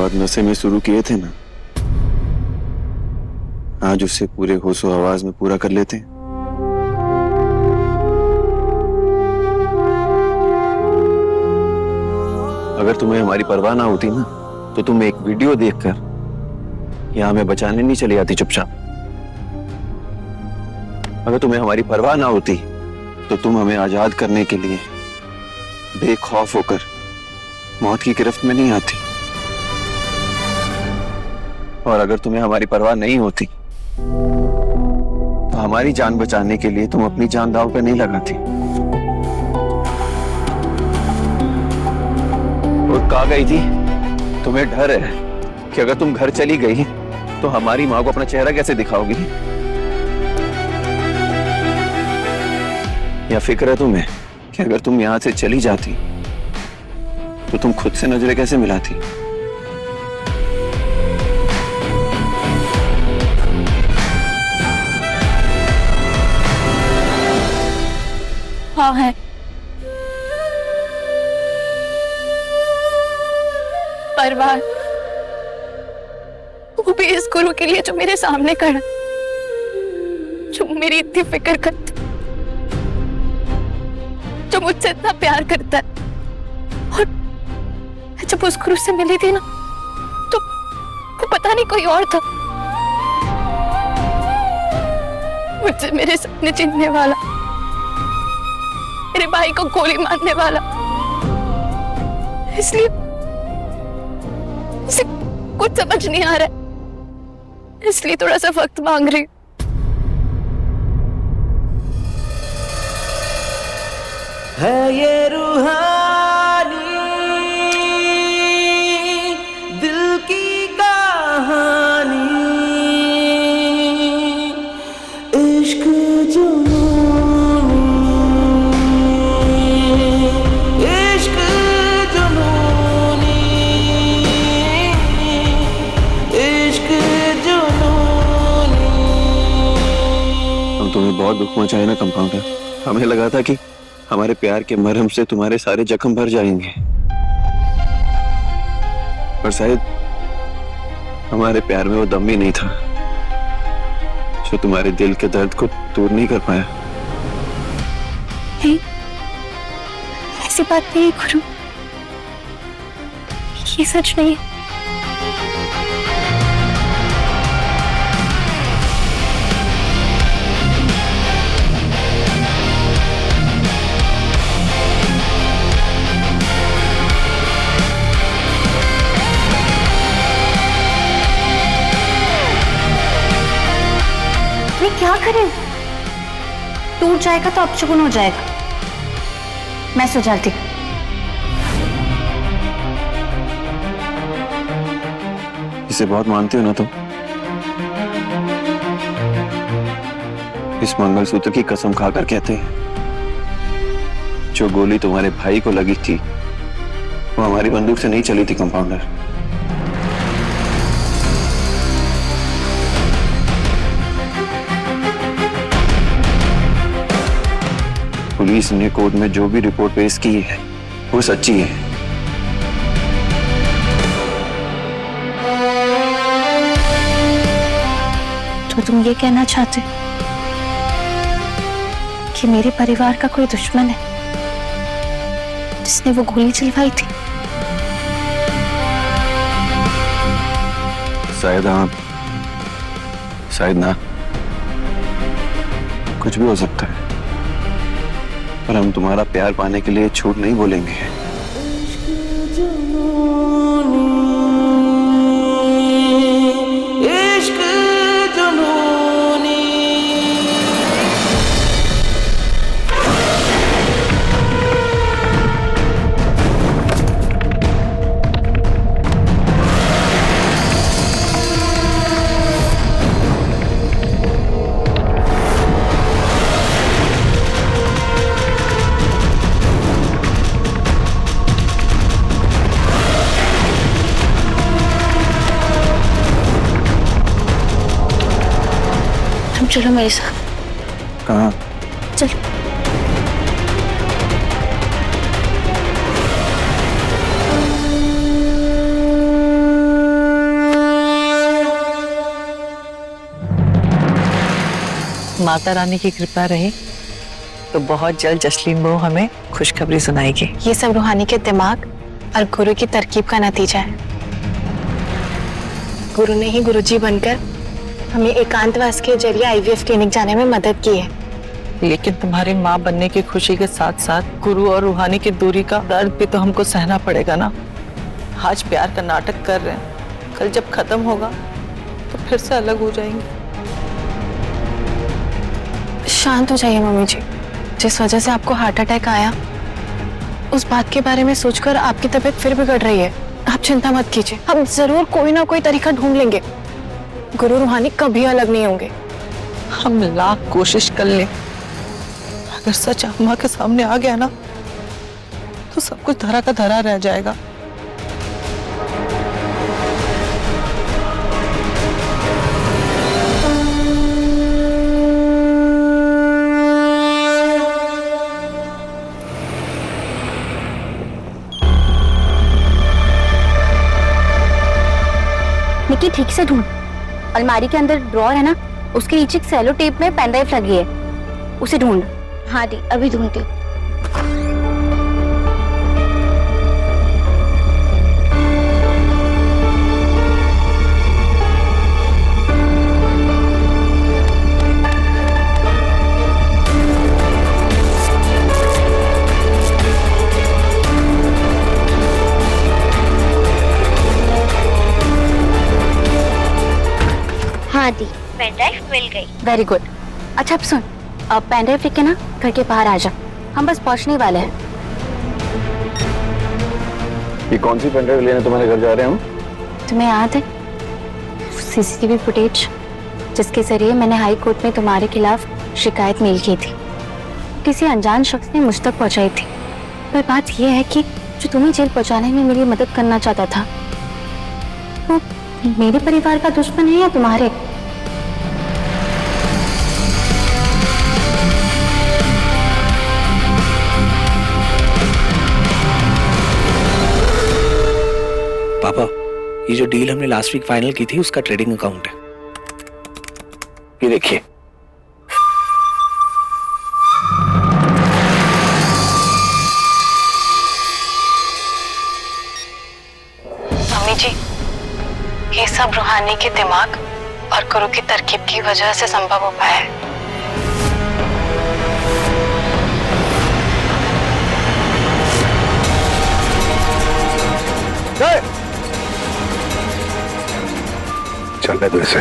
ख्वाब नशे में शुरू किए थे ना, आज उसे पूरे होशो आवाज में पूरा कर लेते हैं। अगर तुम्हें हमारी परवाह ना होती ना, तो तुम एक वीडियो देखकर यहाँ हमें बचाने नहीं चली आती चुपचाप। अगर तुम्हें हमारी परवाह ना होती, तो तुम हमें आजाद करने के लिए बेखौफ होकर मौत की गिरफ्त में नहीं आती। और अगर तुम्हें हमारी परवाह नहीं होती, तो हमारी जान बचाने के लिए तुम अपनी जान दांव पे नहीं लगाती। और कहाँ गई थी? तुम्हें डर है कि अगर तुम घर चली गई तो हमारी माँ को अपना चेहरा कैसे दिखाओगी? या फिक्र है तुम्हें कि अगर तुम यहां से चली जाती तो तुम खुद से नजरें कैसे मिलाती? हाँ है। परवाह, वो भी इस गुरु के लिए जो मेरे सामने खड़ा, जो मेरी इतनी फिक्र करता, जो मुझसे इतना प्यार करता है। और जब उस गुरु से मिली थी ना, तो वो पता नहीं कोई और था। मुझसे मेरे सपने छीनने वाला, मेरे भाई को गोली मारने वाला। इसलिए मुझे कुछ समझ नहीं आ रहा है, इसलिए थोड़ा सा वक्त मांग रही हूँ। है ये रूहानी दिल की कहानी, इश्क जुनूनी, इश्क जुनूनी, इश्क जुनूनी। हम तुम्हें बहुत दुख पहुंचाए ना कंपाउंडर। हमें लगा था कि हमारे प्यार के मरहम से तुम्हारे सारे जख्म भर जाएंगे, पर शायद हमारे प्यार में वो दम भी नहीं था जो तुम्हारे दिल के दर्द को दूर नहीं कर पाया। नहीं, ऐसी बात नहीं है गुरु, ये सच नहीं है। क्या करें? टूट जाएगा तो अपशगुन हो जाएगा। मैं सो जाती। इसे बहुत मानती हो ना तुम? इस मंगलसूत्र की कसम खाकर कहते हैं, जो गोली तुम्हारे भाई को लगी थी वो हमारी बंदूक से नहीं चली थी कंपाउंडर। पुलिस ने कोर्ट में जो भी रिपोर्ट पेश की है वो सच्ची है। तो तुम ये कहना चाहते कि मेरे परिवार का कोई दुश्मन है जिसने वो गोली चलवाई थी? शायद हाँ, शायद ना, कुछ भी हो सकता है, पर हम तुम्हारा प्यार पाने के लिए झूठ नहीं बोलेंगे। इश्क जुनूनी, चलो मेरे साथ। कहाँ? चलो। माता रानी की कृपा रही तो बहुत जल्द जसलीन बहू हमें खुशखबरी सुनाएगी। ये सब रूहानी के दिमाग और गुरु की तरकीब का नतीजा है। गुरु ने ही गुरुजी बनकर हमें एकांतवास के जरिए आईवीएफ क्लिनिक जाने में मदद की है। लेकिन तुम्हारी माँ बनने की खुशी के साथ साथ गुरु और रूहानी की दूरी का दर्द भी तो हमको सहना पड़ेगा ना। आज प्यार का नाटक कर रहे हैं, कल जब खत्म होगा तो फिर से अलग हो जाएंगे। शांत हो जाइए मम्मी जी। जिस वजह से आपको हार्ट अटैक आया, उस बात के बारे में सोचकर आपकी तबीयत फिर बिगड़ रही है। आप चिंता मत कीजिए, हम जरूर कोई ना कोई तरीका ढूंढ लेंगे। गुरु रूहानी कभी अलग नहीं होंगे। हम लाख कोशिश कर लें, अगर सच अम्मा के सामने आ गया ना तो सब कुछ धरा का धरा रह जाएगा। निकी ठीक से ढूंढ। अलमारी के अंदर ड्रॉर है ना, उसके नीचे सेलो टेप में पेन ड्राइव लगी है, उसे ढूंढ। हाँ दी, अभी ढूंढती हूँ। हाँ दी, पेन ड्राइव मिल गई। Very good. अच्छा अब सुन, अब पेन ड्राइव लेके ना घर के बाहर आ जा, हम बस पहुंचने वाले हैं। ये कौन सी पेन ड्राइव लेने तुम्हारे घर जा रहे हैं हम? तुम्हें याद है सीसीटीवी फुटेज जिसके जरिए मैंने हाई कोर्ट में तुम्हारे खिलाफ शिकायत मेल की थी? किसी अनजान शख्स ने मुझ तक पहुंचाई थी। पर बात यह है कि जो तुम्हें जेल पहुंचाने में मेरी मदद करना चाहता था वो मेरे परिवार का दुश्मन है या तुम्हारे? पापा, ये जो डील हमने लास्ट वीक फाइनल की थी उसका ट्रेडिंग अकाउंट है, ये देखिए। मम्मी जी, ये सब रूहानी के दिमाग और गुरु की तरकीब की वजह से संभव हो पाया है। चलने दो इसे।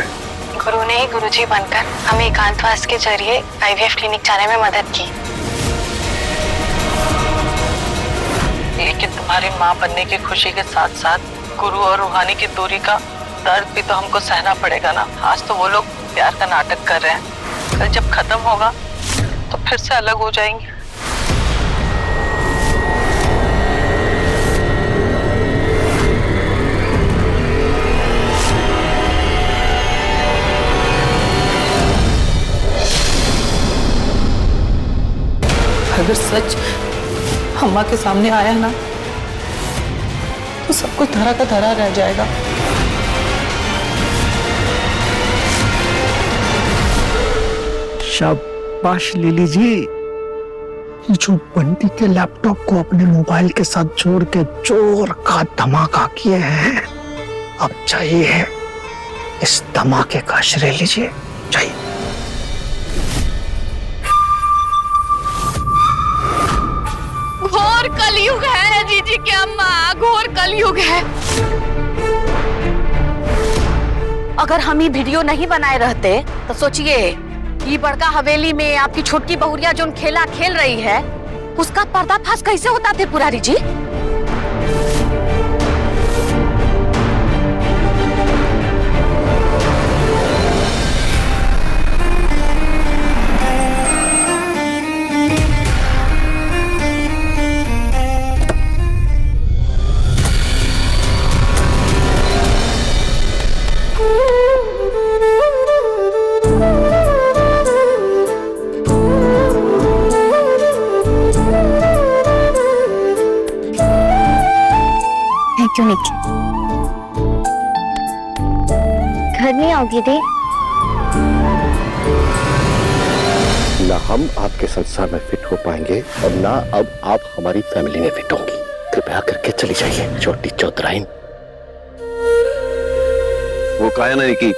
गुरु ने ही गुरुजी बनकर हमें एकांतवास के जरिए आईवीएफ क्लिनिक जाने में मदद की। लेकिन तुम्हारी माँ बनने की खुशी के साथ साथ गुरु और रूहानी की दूरी का दर्द भी तो हमको सहना पड़ेगा ना। आज तो वो लोग प्यार का नाटक कर रहे हैं, कल जब खत्म होगा तो फिर से अलग हो जाएंगे। अगर सच अम्मा के सामने आया ना तो सब कुछ धरा का धरा रह जाएगा। शाबाश लिली जी, ये जो बंटी के लैपटॉप को अपने मोबाइल के साथ जोड़ के जोर का धमाका किए हैं, अब चाहिए इस धमाके का श्रेय लीजिए। चाहिए घोर कलयुग है जीजी की अम्मा, घोर कलयुग है। अगर हम ये वीडियो नहीं बनाए रहते तो सोचिए ये बड़का हवेली में आपकी छोटकी बहुरिया जो खेला खेल रही है उसका पर्दाफाश कैसे होता थे पुरारी जी? क्यों निकी, घर नहीं आओगी दी? ना हम आपके संसार में फिट हो पाएंगे और ना अब आप हमारी फैमिली में फिट होंगी। कृपया करके चली जाइए छोटी चौधराइन। वो कहा ना कि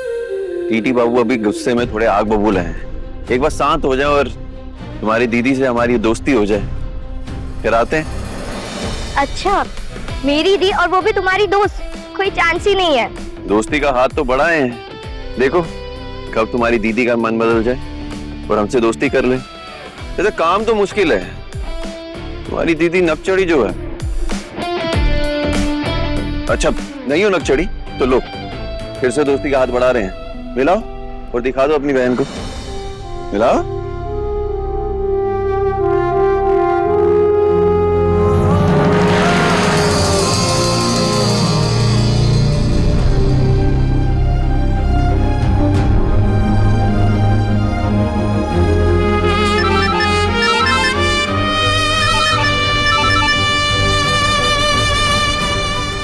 टीटी बाबू अभी गुस्से में थोड़े आग बबूल हैं। एक बार शांत हो जाए और तुम्हारी दीदी से हमारी दोस्ती हो जाए, फिर आते हैं। अच्छा, मेरी दी और वो भी तुम्हारी दोस्त, कोई चांस ही नहीं है। दोस्ती का हाथ तो बढ़ाए हैं, देखो कब तुम्हारी दीदी का मन बदल जाए और हमसे दोस्ती कर ले। जैसे काम तो मुश्किल है, तुम्हारी दीदी नकचड़ी जो है। अच्छा नहीं हो नकचड़ी तो लो, फिर से दोस्ती का हाथ बढ़ा रहे हैं। मिलाओ और दिखा दो अपनी बहन को, मिलाओ।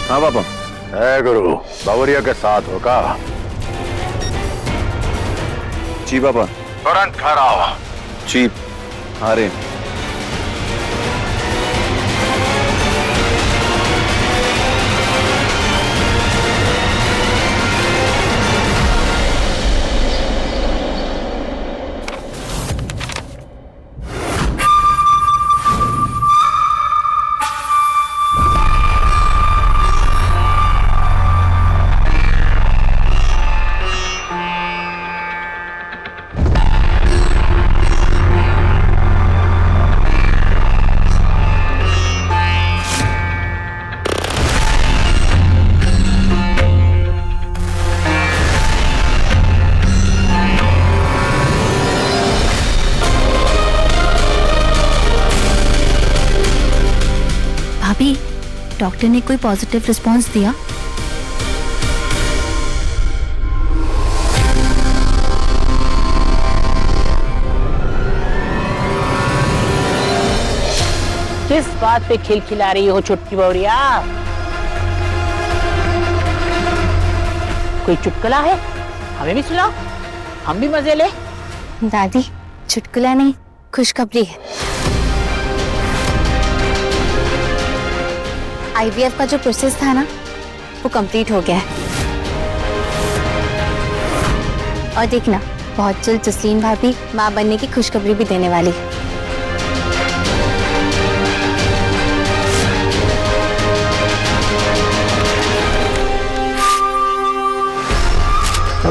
हाँ पापा। है गुरु, बावरिया के साथ होगा। जी पापा। तुरंत घर आओ। जी आ रहे हैं। भाभी, डॉक्टर ने कोई पॉजिटिव रिस्पांस दिया? किस बात पे खिलखिला रही हो छुटकी बौरिया? कोई चुटकुला है? हमें भी सुनाओ, हम भी मजे ले। दादी, चुटकुला नहीं, खुशखबरी है। आईवीएफ का जो प्रोसेस था ना, वो कंप्लीट हो गया है। और देखना, बहुत जल्द जसलीन भाभी माँ बनने की खुशखबरी भी देने वाली है।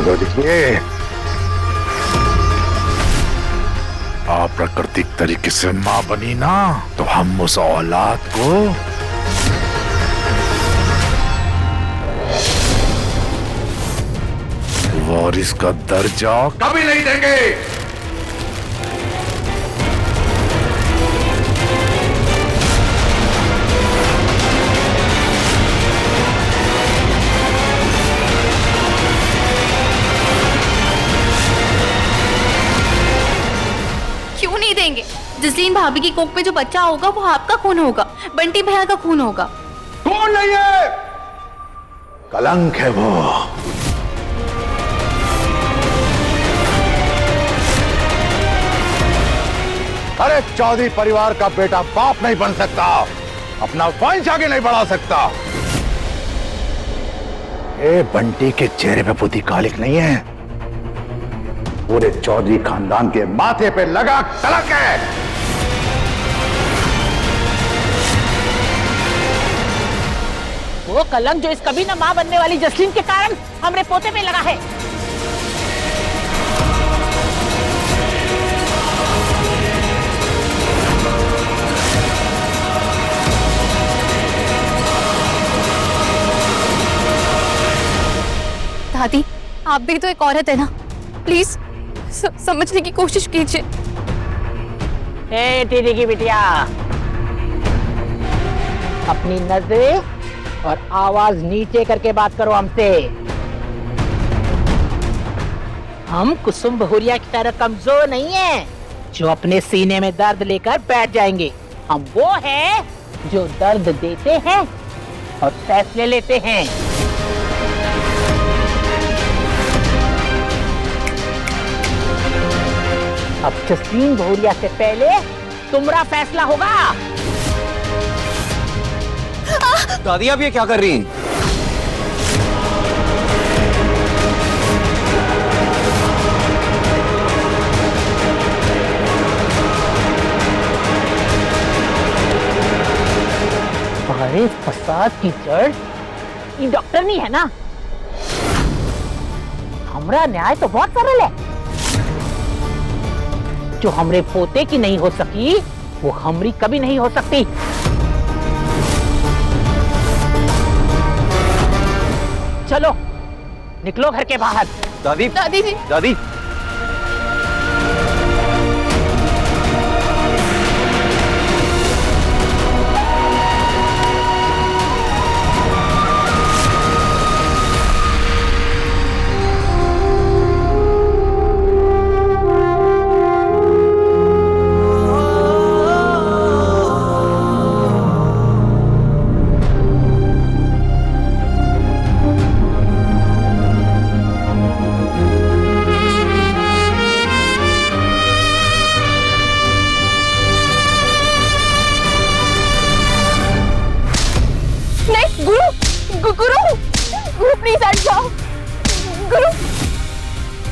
देखिए, आप प्राकृतिक तरीके से माँ बनी ना, तो हम उस औलाद को वारिस का दर्जा कभी नहीं देंगे। क्यों नहीं देंगे? जसलीन भाभी की कोख में जो बच्चा होगा वो आपका खून होगा, बंटी भैया का खून होगा। कौन नहीं है? कलंक है वो। अरे चौधरी परिवार का बेटा बाप नहीं बन सकता, अपना वंश आगे नहीं बढ़ा सकता। ये बंटी के चेहरे पे बुद्धि कालिक नहीं है, पूरे चौधरी खानदान के माथे पे लगा कलंक है। वो कलंक जो इस कभी न मां बनने वाली जसलीन के कारण हमरे पोते पे लगा है। दादी, आप भी तो एक औरत है ना, प्लीज समझने की कोशिश कीजिए। ए टीडी की बिटिया, अपनी नजरें और आवाज नीचे करके बात करो हमसे। हम कुसुम बहुरिया की तरह कमजोर नहीं है जो अपने सीने में दर्द लेकर बैठ जाएंगे। हम वो हैं जो दर्द देते हैं और फैसले लेते हैं। अब जसलीन भौरिया से पहले तुम्हारा फैसला होगा। दादी आप ये क्या कर रही हैं? अरे फसाद की जड़ ये डॉक्टर नहीं है ना। हमरा न्याय तो बहुत सरल है। जो हमरे पोते की नहीं हो सकी वो हमरी कभी नहीं हो सकती। चलो निकलो घर के बाहर। दादी दादी जी। दादी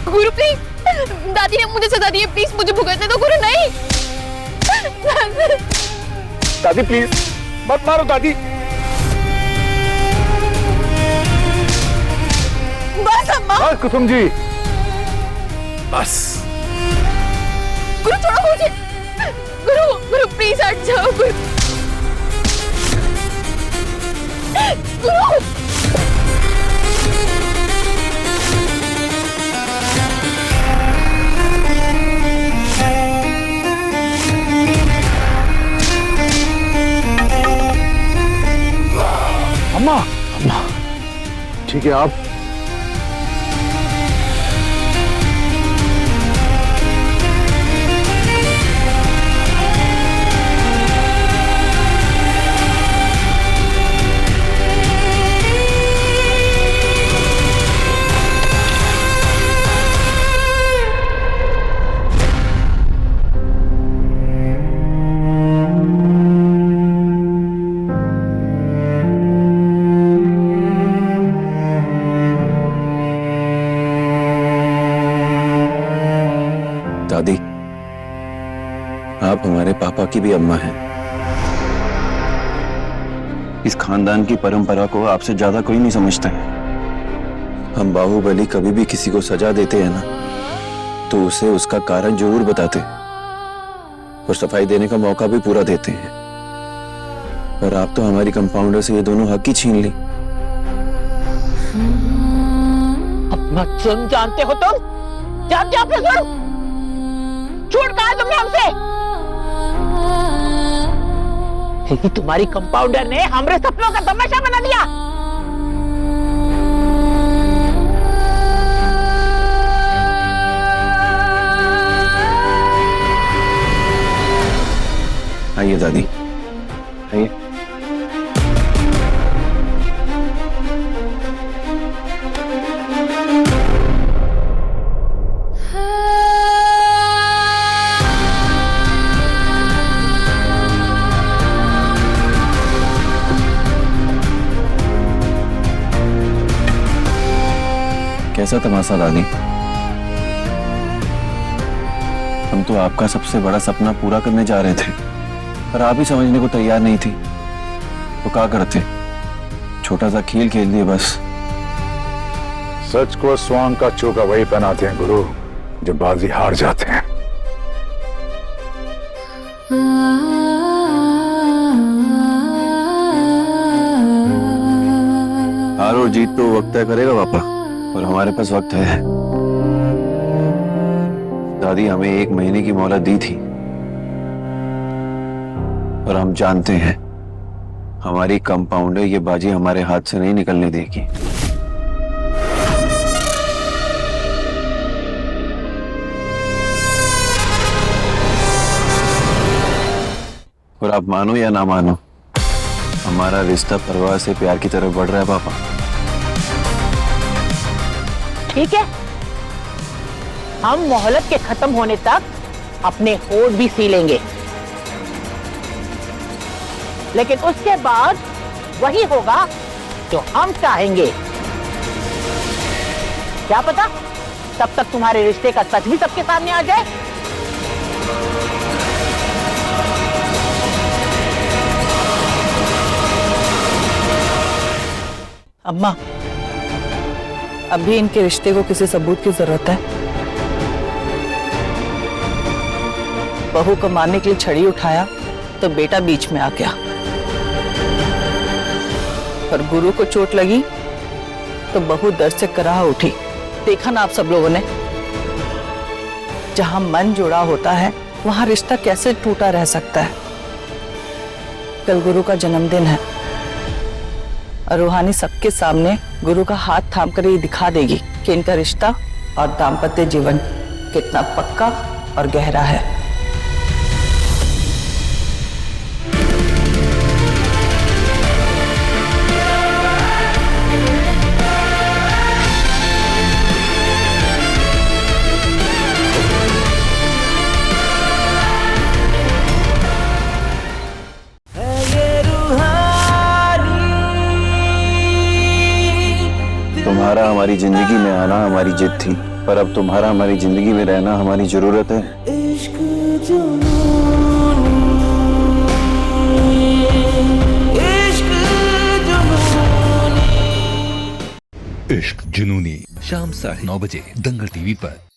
गुरु प्लीज, दादी ने मुझे सजा दी है, प्लीज मुझे भुगतने दो गुरु। नहीं दादी प्लीज मत मारो दादी। बस अम्मा। बस कुसुम जी बस। गुरु छोड़ो मुझे। गुरु प्लीज हट जाओ गुरु। अम्मा अम्मा ठीक है आप दादी आप हमारे पापा की भी अम्मा हैं। इस खानदान की परंपरा को आपसे ज्यादा कोई नहीं समझता है। हम बाहुबली कभी भी किसी को सजा देते हैं ना तो उसे उसका कारण जरूर बताते हैं और सफाई देने का मौका भी पूरा देते हैं। और आप तो हमारी कंपाउंडर से ये दोनों हक ही छीन ली। अपना जुर्म जानते हो तुम? जानते हो अपना जुर्म? झूठ कहा तुमने हमसे? लेकिन तुम्हारी कंपाउंडर ने हमारे सपनों का तमाशा बना दिया। आइए दादी आइए। कैसा तमाशा दादी? हम तो आपका सबसे बड़ा सपना पूरा करने जा रहे थे पर आप ही समझने को तैयार नहीं थी तो क्या करते? छोटा सा खेल खेल दिए बस। सच को स्वांग का चोगा वही पहनाते हैं गुरु जो बाजी हार जाते हैं। हार और जीत तो वक्त तय करेगा पापा और हमारे पास वक्त है। दादी हमें 1 महीने की मोहलत दी थी और हम जानते हैं हमारी कंपाउंडर ये बाजी हमारे हाथ से नहीं निकलने देगी। और आप मानो या ना मानो हमारा रिश्ता परवाह से प्यार की तरफ बढ़ रहा है पापा। ठीक है, हम मोहलत के खत्म होने तक अपने होठ भी सी लेंगे, लेकिन उसके बाद वही होगा जो हम चाहेंगे। क्या पता तब तक तुम्हारे रिश्ते का सच भी सबके सामने आ जाए। अम्मा, अभी इनके रिश्ते को किसी सबूत की जरूरत है। बहू को मारने के लिए छड़ी उठाया तो बेटा बीच में आ गया, और गुरु को चोट लगी तो बहू दर्द से कराह उठी। देखा ना आप सब लोगों ने, जहां मन जुड़ा होता है वहां रिश्ता कैसे टूटा रह सकता है। कल गुरु का जन्मदिन है और रूहानी सबके सामने गुरु का हाथ थाम कर ये दिखा देगी कि इनका रिश्ता और दाम्पत्य जीवन कितना पक्का और गहरा है। तुम्हारा हमारी जिंदगी में आना हमारी जिद थी, पर अब तुम्हारा हमारी जिंदगी में रहना हमारी जरूरत है। इश्क जुनूनी, इश्क जुनूनी। इश्क जुनूनी शाम 9:30 बजे दंगल टीवी पर।